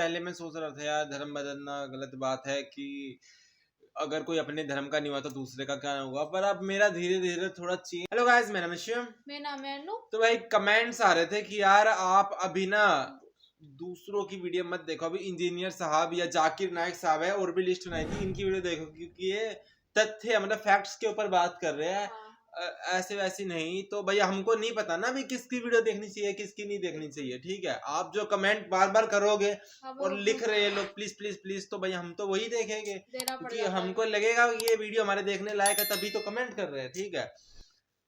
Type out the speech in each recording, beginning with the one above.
पहले मैं सोच रहा था यार धर्म बदलना गलत बात है कि अगर कोई अपने धर्म का नहीं हुआ तो दूसरे का क्या होगा, पर अब मेरा धीरे धीरे थोड़ा चेंज। हेलो गाइस, मेरा नाम है शिवम। मेरा नाम है अनु। तो भाई कमेंट्स आ रहे थे कि यार आप अभी ना दूसरों की वीडियो मत देखो, अभी इंजीनियर साहब या जाकिर नाइक साहब है और भी लिस्ट बनाई थी, इनकी वीडियो देखो क्योंकि ये तथ्य मतलब फैक्ट्स के ऊपर बात कर रहे हैं। ऐसे वैसे नहीं। तो भैया हमको नहीं पता ना भी किसकी वीडियो देखनी चाहिए किसकी नहीं देखनी चाहिए, ठीक है। आप जो कमेंट बार बार करोगे और लिख रहे हैं लोग प्लीज प्लीज प्लीज, तो भैया हम तो वही देखेंगे क्योंकि हमको लगेगा ये वीडियो हमारे देखने लायक है तभी तो कमेंट कर रहे हैं, ठीक है।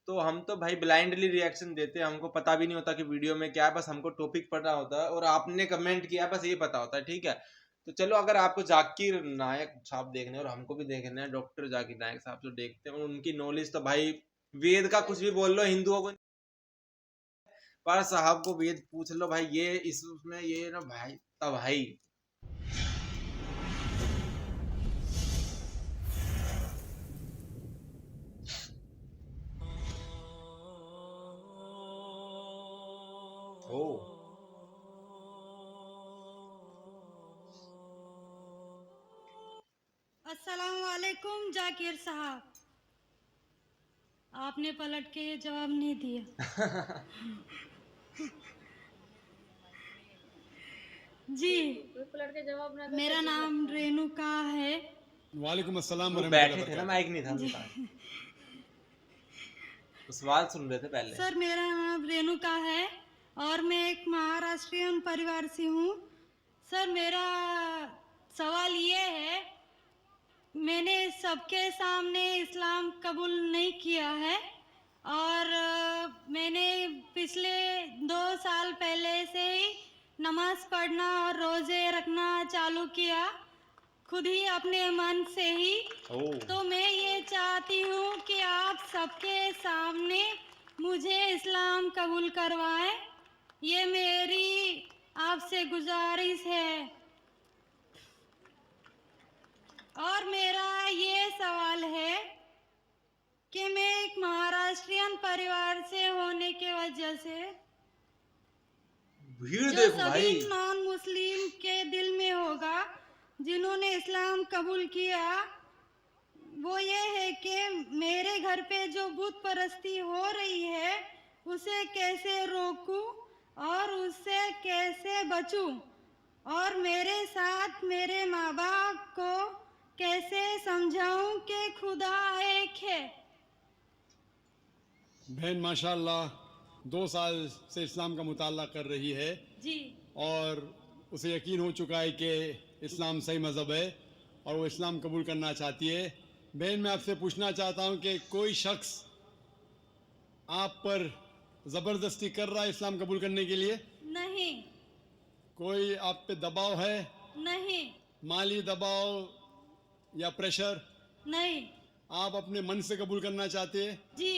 तो हम तो भाई ब्लाइंडली रिएक्शन देते हैं, हमको पता भी नहीं होता कि वीडियो में क्या है, बस हमको टॉपिक पता होता है और आपने कमेंट किया बस ये पता होता है, ठीक है। तो चलो, अगर आपको जाकिर नायक साहब देखने और हमको भी देखना है डॉक्टर जाकिर नायक साहब जो देखते हैं उनकी नॉलेज, तो भाई वेद का कुछ भी बोल लो हिंदुओं को, पर साहब को वेद पूछ लो भाई, ये इस उसमें ये ना भाई तब भाई। ओ अस्सलाम वालेकुम जाकिर साहब, आपने पलट के जवाब नहीं दिया। जी पलट के जवाब ना। मेरा नाम रेणुका है। वालेकुम अस्सलाम। वो बैठे थे ना, माइक नहीं था उनके पास, तो सवाल सुन रहे थे पहले। सर मेरा नाम रेणुका है और मैं एक महाराष्ट्रियन परिवार से हूँ। सर मेरा सवाल ये है, मैंने सबके सामने इस्लाम कबूल नहीं किया है और मैंने पिछले 2 साल पहले से ही नमाज पढ़ना और रोज़े रखना चालू किया, खुद ही अपने मन से ही। तो मैं ये चाहती हूँ कि आप सबके सामने मुझे इस्लाम कबूल करवाएं, ये मेरी आपसे गुजारिश है। और मेरा ये सवाल है कि मैं एक महाराष्ट्रियन परिवार से होने के वजह से भीड़ जो देखो सभी भाई, नॉन मुस्लिम के दिल में होगा जिन्होंने इस्लाम कबूल किया, वो ये है कि मेरे घर पे जो बुत परस्ती हो रही है उसे कैसे रोकूं और उससे कैसे बचूं, और मेरे साथ मेरे माँ बाप को कैसे समझाऊं कि खुदा एक है। बहन माशाल्लाह 2 साल से इस्लाम का मुताला कर रही है जी, और उसे यकीन हो चुका है कि इस्लाम सही मज़हब है और वो इस्लाम कबूल करना चाहती है। बहन मैं आपसे पूछना चाहता हूँ कि कोई शख्स आप पर ज़बरदस्ती कर रहा है इस्लाम कबूल करने के लिए? नहीं। कोई आप पे दबाव है? नहीं। माली दबाव या प्रेशर? नहीं। आप अपने मन से कबूल करना चाहते हैं? जी।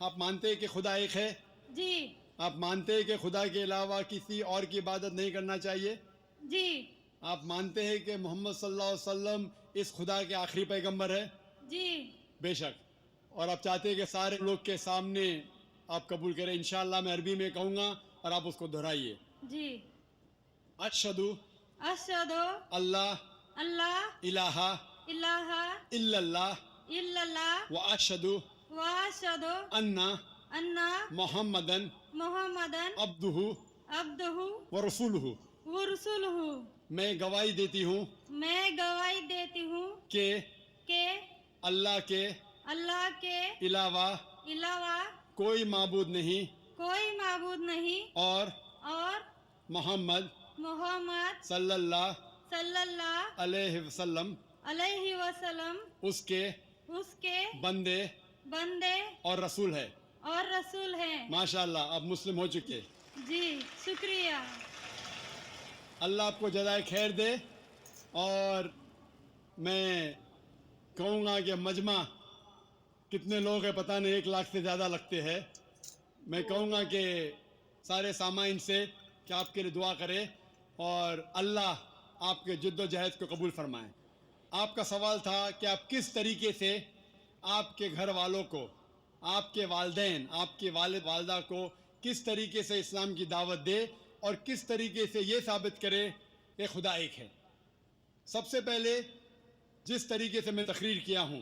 आप मानते हैं कि खुदा एक है? जी। आप मानते हैं कि खुदा के अलावा किसी और की इबादत नहीं करना चाहिए? जी। आप मानते हैं कि मोहम्मद सल्लल्लाहु अलैहि वसल्लम इस खुदा के आखिरी पैगंबर है? जी। बेशक। और आप चाहते हैं कि सारे लोग के सामने आप कबूल करें? इंशाअल्लाह मैं अरबी में कहूँगा और आप उसको दोहराइए। जी। अशहदु अशहदु अल्लाह अल्लाह इलाहा इलाहा इल्लल्लाह इल्लल्लाह व अशहदु व अशहदु अन्ना अन्ना मोहम्मदन मुहम्मदन अब्दुहु अब्दुहु व रसूलुहु। व रसूलुहु। मैं गवाही देती हूँ मैं गवाही देती हूँ कि अल्लाह के अलावा अलावा कोई माबूद नहीं कोई माबूद नहीं और मोहम्मद मोहम्मद सल्लल्लाहु अलैहि वसल्लम उसके बंदे और रसूल है। माशाल्लाह आप मुस्लिम हो चुके। जी शुक्रिया। अल्लाह आपको जज़ाए खैर दे। और मैं कहूँगा कि मजमा कितने लोग हैं पता नहीं, 1 लाख से ज़्यादा लगते हैं। मैं कहूँगा कि सारे सामाइन से कि आपके लिए दुआ करें और अल्लाह आपके जद्दोजहद को कबूल फरमाए। आपका सवाल था कि आप किस तरीके से आपके घर वालों को, आपके वालिदैन, आपके वालिद वालदा को किस तरीके से इस्लाम की दावत दे और किस तरीके से ये साबित करे ये खुदा एक है। सबसे पहले जिस तरीके से मैं तकरीर किया हूँ,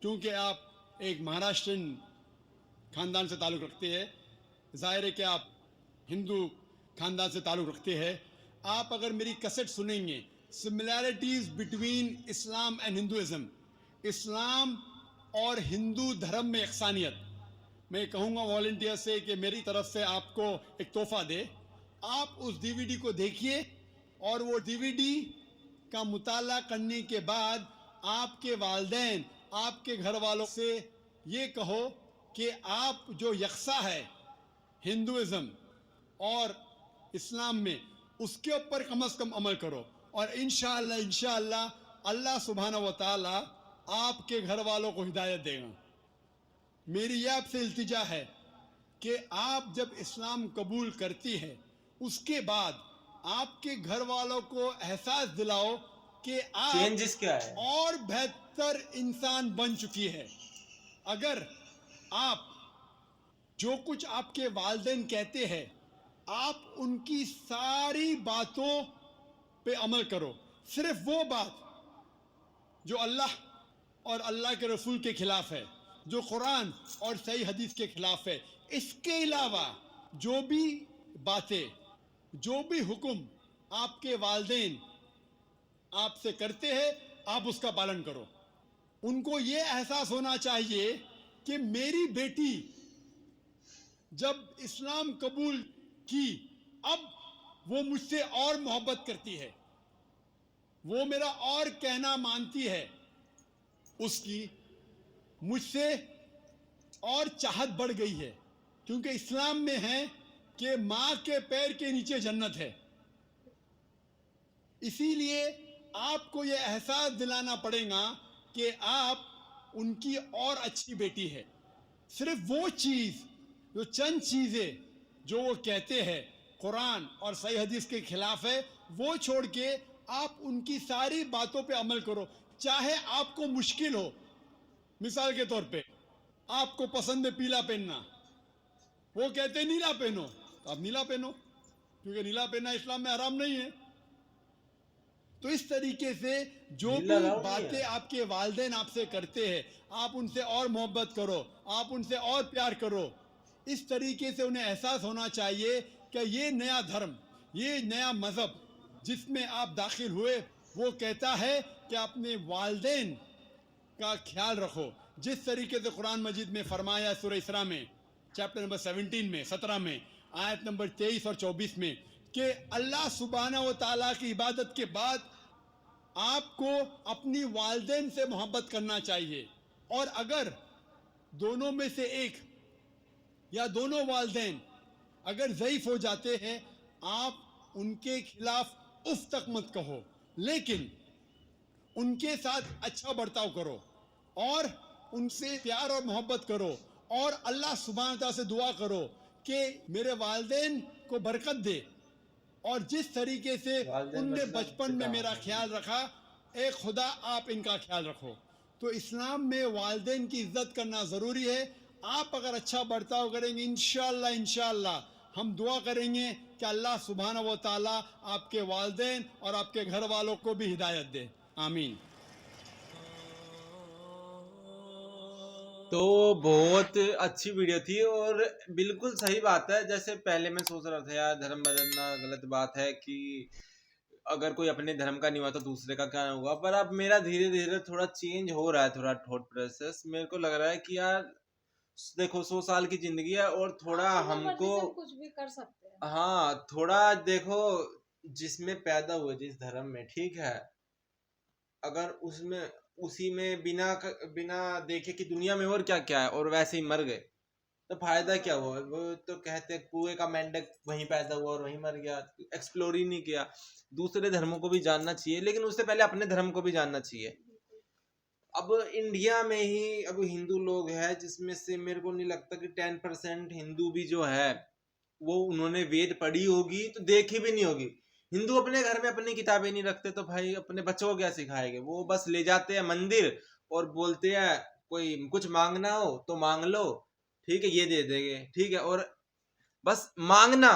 क्योंकि आप एक महाराष्ट्रन ख़ानदान से ताल्लुक़ रखते हैं, ज़ाहिर है कि आप हिंदू ख़ानदान से ताल्लुक़ रखते हैं। आप अगर मेरी कैसेट सुनेंगे, similarities between Islam and Hinduism, इस्लाम और हिंदू धर्म में यकसानियत, मैं कहूँगा वॉलंटियर से कि मेरी तरफ से आपको एक तोहफ़ा दे। आप उस डीवीडी को देखिए और वो डीवीडी का मुताला करने के बाद आपके वालिदैन, आपके घर वालों से ये कहो कि आप जो यकसा है हिंदुइज़्म और इस्लाम में, उसके ऊपर कम से कम अमल करो और इंशाअल्लाह अल्लाह सुब्हानहू व तआला आपके घर वालों को हिदायत देगा। मेरी ये आपसे इल्तिजा है कि आप जब इस्लाम कबूल करती है, उसके बाद आपके घर वालों को एहसास दिलाओ कि आप चेंजेस क्या है और बेहतर इंसान बन चुकी है। अगर आप जो कुछ आपके वालिदैन कहते हैं, आप उनकी सारी बातों पे अमल करो, सिर्फ वो बात जो अल्लाह और अल्लाह के रसूल के खिलाफ है, जो कुरान और सही हदीस के खिलाफ है। इसके अलावा जो भी बातें, जो भी हुक्म आपके वालिदैन आपसे करते हैं, आप उसका पालन करो। उनको ये एहसास होना चाहिए कि मेरी बेटी जब इस्लाम कबूल की, अब वो मुझसे और मोहब्बत करती है, वो मेरा और कहना मानती है, उसकी मुझसे और चाहत बढ़ गई है। क्योंकि इस्लाम में है कि माँ के पैर के नीचे जन्नत है। इसीलिए आपको ये एहसास दिलाना पड़ेगा कि आप उनकी और अच्छी बेटी है। सिर्फ वो चीज़, जो चंद चीज़ें जो वो कहते हैं कुरान और सही हदीस के खिलाफ है, वो छोड़ के आप उनकी सारी बातों पे अमल करो, चाहे आपको मुश्किल हो। मिसाल के तौर पे आपको पसंद है पीला पहनना, वो कहते नीला पहनो, तो आप नीला पहनो, क्योंकि नीला पहनना इस्लाम में हराम नहीं है। तो इस तरीके से जो भी बातें आपके वालिदैन आपसे करते हैं, आप उनसे और मोहब्बत करो, आप उनसे और प्यार करो। इस तरीके से उन्हें एहसास होना चाहिए कि ये नया धर्म, ये नया मज़हब जिसमें आप दाखिल हुए, वो कहता है कि अपने वालिदैन का ख्याल रखो। जिस तरीके से कुरान मजीद में फरमाया सूरह इसरा में चैप्टर नंबर 17 में 17 में आयत नंबर 23 और 24 में कि अल्लाह सुब्हानहू व तआला की इबादत के बाद आपको अपनी वालिदैन से मोहब्बत करना चाहिए। और अगर दोनों में से एक या दोनों वालिदैन अगर ज़ईफ़ हो जाते हैं, आप उनके खिलाफ उफ तक मत कहो, लेकिन उनके साथ अच्छा बर्ताव करो और उनसे प्यार और मोहब्बत करो और अल्लाह सुब्हानहू व तआला से दुआ करो कि मेरे वालिदैन को बरकत दे। और जिस तरीके से उनने बचपन में मेरा ख्याल रखा, ए खुदा आप इनका ख्याल रखो। तो इस्लाम में वालिदैन की इज्जत करना ज़रूरी है। आप अगर अच्छा बर्ताव करेंगे, इंशाअल्लाह हम दुआ करेंगे कि अल्लाह सुब्हानहू व तआला आपके वालिदैन और आपके घर वालों को भी हिदायत दे। आमीन। तो बहुत अच्छी वीडियो थी और बिल्कुल सही बात है। जैसे पहले मैं सोच रहा था यार धर्म बदलना गलत बात है कि अगर कोई अपने धर्म का नहीं हुआ तो दूसरे का क्या होगा, पर अब मेरा धीरे धीरे थोड़ा चेंज हो रहा है, थोड़ा थॉट प्रोसेस। मेरे को लग रहा है कि यार देखो 100 साल की जिंदगी है और थोड़ा हमको कुछ भी कर सकते हैं। हाँ, थोड़ा देखो जिसमें पैदा हुए जिस धर्म में, ठीक है, अगर उसमें उसी में बिना देखे कि दुनिया में और क्या क्या है और वैसे ही मर गए तो फायदा क्या हुआ। वो तो कहते हैं कुएं का मेंढक वहीं पैदा हुआ और वहीं मर गया, एक्सप्लोर ही नहीं किया। दूसरे धर्मों को भी जानना चाहिए, लेकिन उससे पहले अपने धर्म को भी जानना चाहिए। अब इंडिया में ही अब हिंदू लोग हैं जिसमें से मेरे को नहीं लगता कि 10% हिंदू भी जो है वो उन्होंने वेद पढ़ी होगी तो देखी भी नहीं होगी। हिंदू अपने घर में अपनी किताबें नहीं रखते तो भाई अपने बच्चों को क्या सिखाएंगे। वो बस ले जाते हैं मंदिर और बोलते हैं कोई कुछ मांगना हो तो मांग लो, ठीक है ये दे देंगे, ठीक है, और बस मांगना,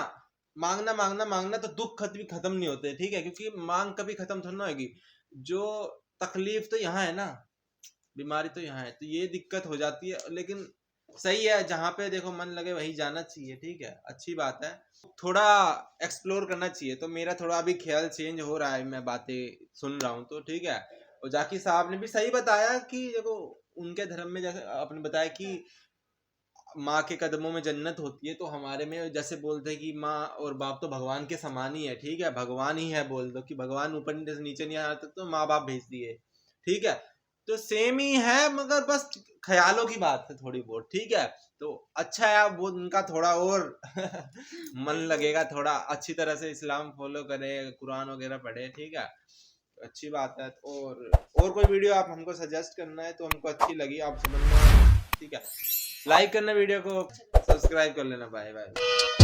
मांगना मांगना मांगना तो दुख कभी खत्म नहीं होते, ठीक है, क्योंकि मांग कभी खत्म थोड़ी ना होगी। जो तकलीफ तो यहाँ है ना, बीमारी तो यहाँ है, तो ये दिक्कत हो जाती है। लेकिन सही है, जहाँ पे देखो मन लगे वहीं जाना चाहिए, ठीक है, अच्छी बात है। थोड़ा एक्सप्लोर करना चाहिए। तो मेरा थोड़ा अभी ख्याल चेंज हो रहा है, मैं बातें सुन रहा हूँ तो ठीक है। और जाकिर साहब ने भी सही बताया कि देखो उनके धर्म में जैसे आपने बताया कि माँ के कदमों में जन्नत होती है, तो हमारे में जैसे बोलते हैं कि माँ और बाप तो भगवान के समान ही है, ठीक है, भगवान ही है, बोल दो कि भगवान ऊपर से नीचे नहीं आया तक तो माँ बाप भेज दिए, ठीक है। तो सेम ही है, मगर बस ख्यालों की बात है थोड़ी बहुत, ठीक है। तो अच्छा है, वो उनका थोड़ा और मन लगेगा, थोड़ा अच्छी तरह से इस्लाम फॉलो करे, कुरान वगैरह पढ़े, ठीक है, अच्छी बात है। और कोई वीडियो आप हमको सजेस्ट करना है तो हमको अच्छी लगी, आप समझना, ठीक है, लाइक करना वीडियो को, सब्सक्राइब कर लेना, बाय बाय।